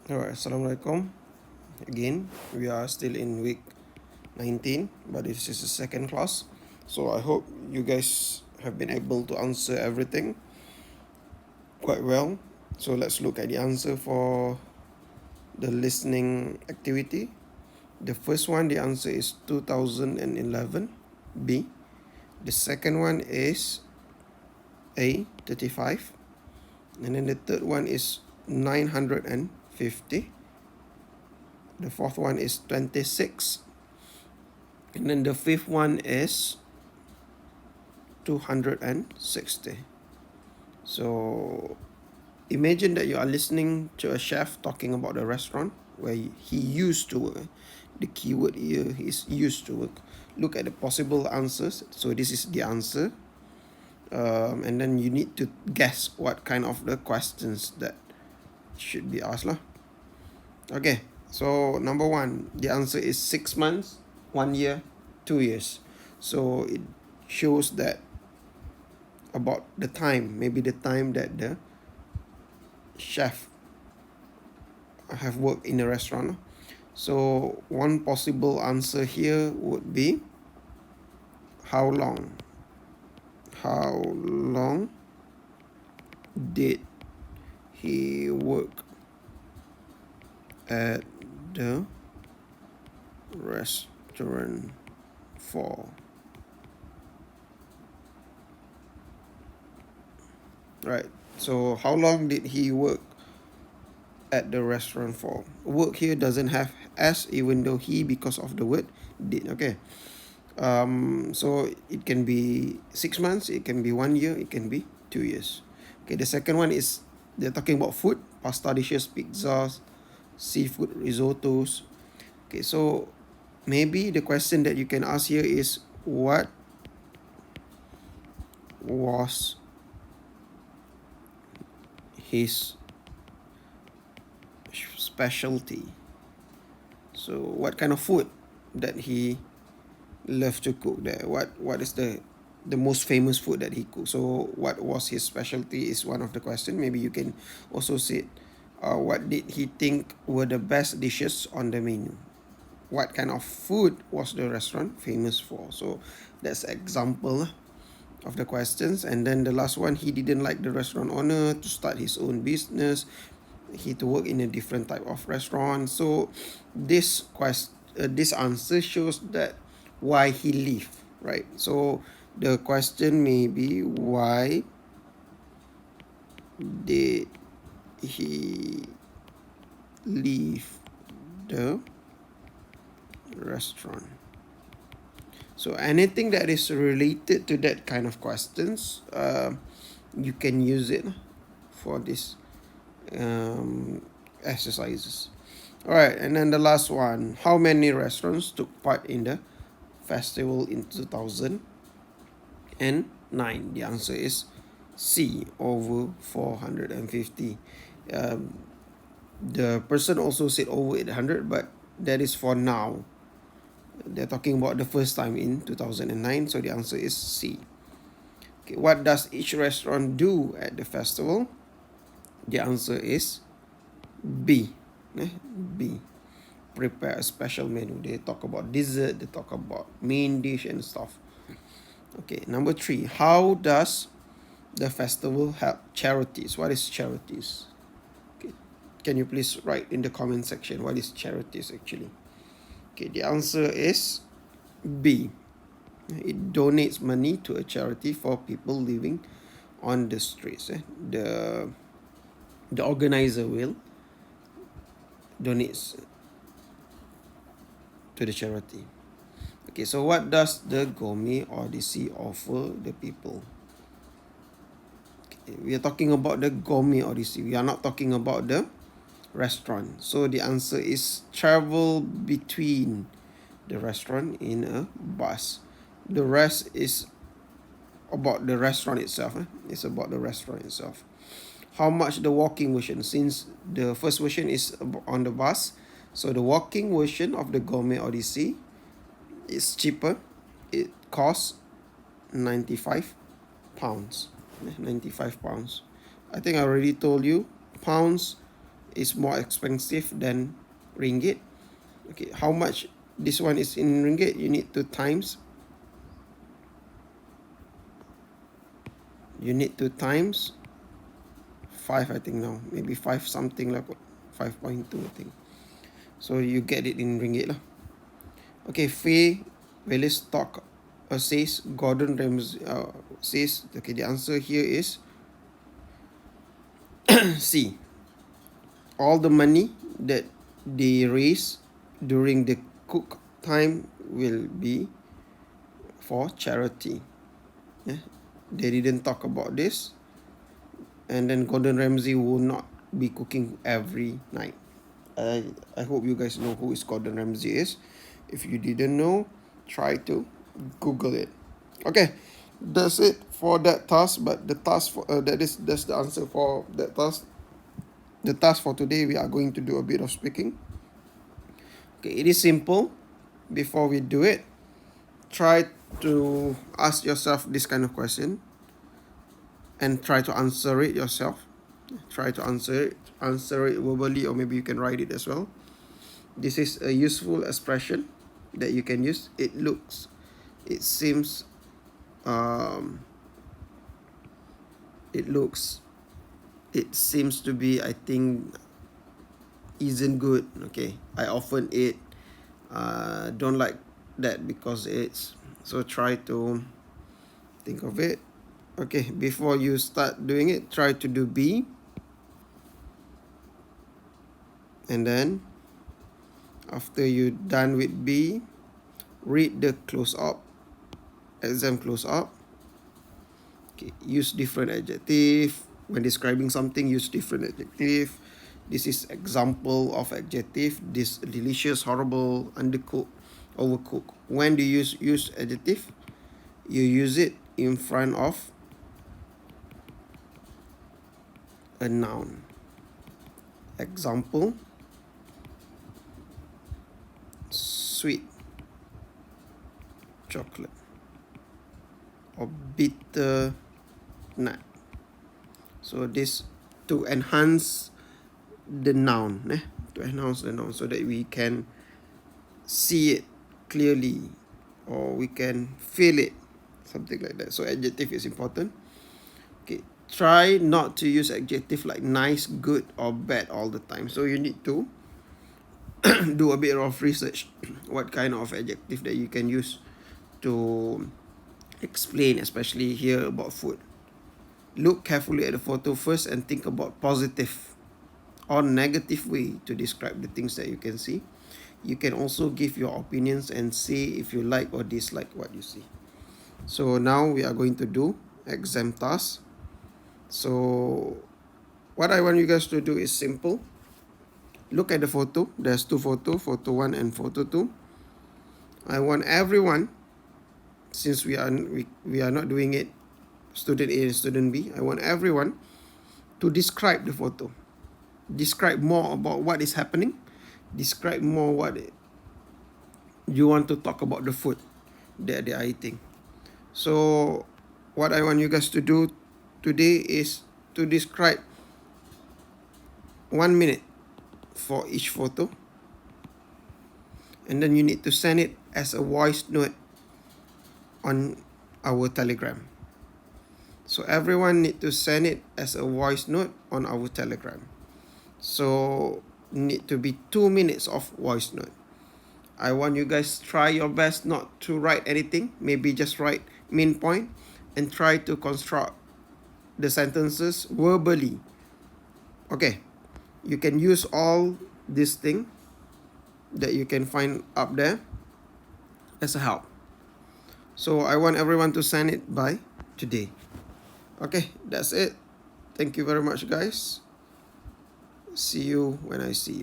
Alright, Assalamualaikum. Again, we are still in week 19, but this is the second class. So I hope you guys have been able to answer everything quite well. So let's look at the answer for the listening activity. The first one, the answer is 2011, B. The second one is A, 35. And then the third one is 950. The fourth one is 26. And then the fifth one is 260. So imagine that you are listening to a chef talking about a restaurant where he used to work. The keyword here is used to work. Look at the possible answers. So this is the answer. And then you need to guess what kind of the questions that should be asked lah. Okay, so number one, the answer is 6 months, 1 year, 2 years. So it shows that about the time, maybe the time that the chef have worked in a restaurant. So one possible answer here would be how long? How long did he work at the restaurant for? Right. So how long did he work at the restaurant for? Work here doesn't have S, even though he, because of the word did. Okay. So it can be 6 months, it can be 1 year, it can be 2 years. Okay, the second one is they're talking about food, pasta dishes, pizzas, seafood risottos. Okay, so maybe the question that you can ask here is what was his specialty? So what kind of food that he loved to cook there? What is the most famous food that he cooked? So what was his specialty is one of the question. Maybe you can also say what did he think were the best dishes on the menu? What kind of food was the restaurant famous for? So that's example of the questions. And then the last one, he didn't like the restaurant owner to start his own business. He to work in a different type of restaurant. So this this answer shows that why he leave, right? So the question may be why did he leave the restaurant? So anything that is related to that kind of questions, you can use it for this exercises. All right, and then the last one, how many restaurants took part in the festival in 2009? The answer is C, over 450. The person also said over 800, but that is for now. They're talking about the first time in 2009, so the answer is C. Okay, what does each restaurant do at the festival? The answer is B. B. Prepare a special menu. They talk about dessert, they talk about main dish and stuff. Okay, number 3. How does the festival help charities? What is charities? Okay, can you please write in the comment section what is charities actually? Okay, the answer is B. It donates money to a charity for people living on the streets. The organizer will donates to the charity. Okay, so what does the Gourmet Odyssey offer the people? Okay, we are talking about the Gourmet Odyssey. We are not talking about the restaurant. So the answer is travel between the restaurant in a bus. The rest is about the restaurant itself. It's about the restaurant itself. How much the walking version? Since the first version is on the bus, so the walking version of the Gourmet Odyssey is cheaper. It costs 95 pounds. 95 pounds. I think I already told you, pounds is more expensive than ringgit. Okay, how much this one is in ringgit? You need to times. You need to times 5, I think now. Maybe 5 something like 5.2, I think. So you get it in ringgit lah. Okay, Faye Willis says Gordon Ramsay says, okay, the answer here is C. All the money that they raise during the cook time will be for charity. Yeah? They didn't talk about this. And then Gordon Ramsay will not be cooking every night. I hope you guys know who is Gordon Ramsay is. If you didn't know, try to Google it. Okay, that's it for that task. But the task for that's the answer for that task. The task for today, we are going to do a bit of speaking. Okay, it is simple. Before we do it, try to ask yourself this kind of question and try to answer it yourself. Try to answer it verbally, or maybe you can write it as well. This is a useful expression that you can use. It seems to be, I think, isn't good. Okay, I often eat, don't like that because it's, so try to think of it. Okay, before you start doing it, try to do B, and then after you're done with B, read the close-up, exam close-up. Okay, use different adjective. When describing something, use different adjective. This is example of adjective. This delicious, horrible, undercooked, overcooked. When do you use adjective? You use it in front of a noun. Example, sweet chocolate or bitter nut. So this to enhance the noun, so that we can see it clearly or we can feel it, something like that. So adjective is important. Okay, try not to use adjective like nice, good, or bad all the time. So you need to do a bit of research what kind of adjective that you can use to explain, especially here about food. Look carefully at the photo first and think about positive or negative way to describe the things that you can see. You can also give your opinions and say if you like or dislike what you see. So now we are going to do exam task. So what I want you guys to do is simple. Look at the photo. There's 2 photos, photo 1 and photo 2. I want everyone, since we are not doing it student A and student B, I want everyone to describe the photo. Describe more about what is happening. Describe more what you want to talk about, the food that they are eating. So what I want you guys to do today is to describe 1 minute for each photo, and then you need to send it as a voice note on our Telegram. So everyone need to send it as a voice note on our Telegram. So need to be 2 minutes of voice note. I want you guys try your best not to write anything. Maybe just write main point and try to construct the sentences verbally. Okay, you can use all this thing that you can find up there as a help. So I want everyone to send it by today. Okay, that's it. Thank you very much, guys. See you when I see you.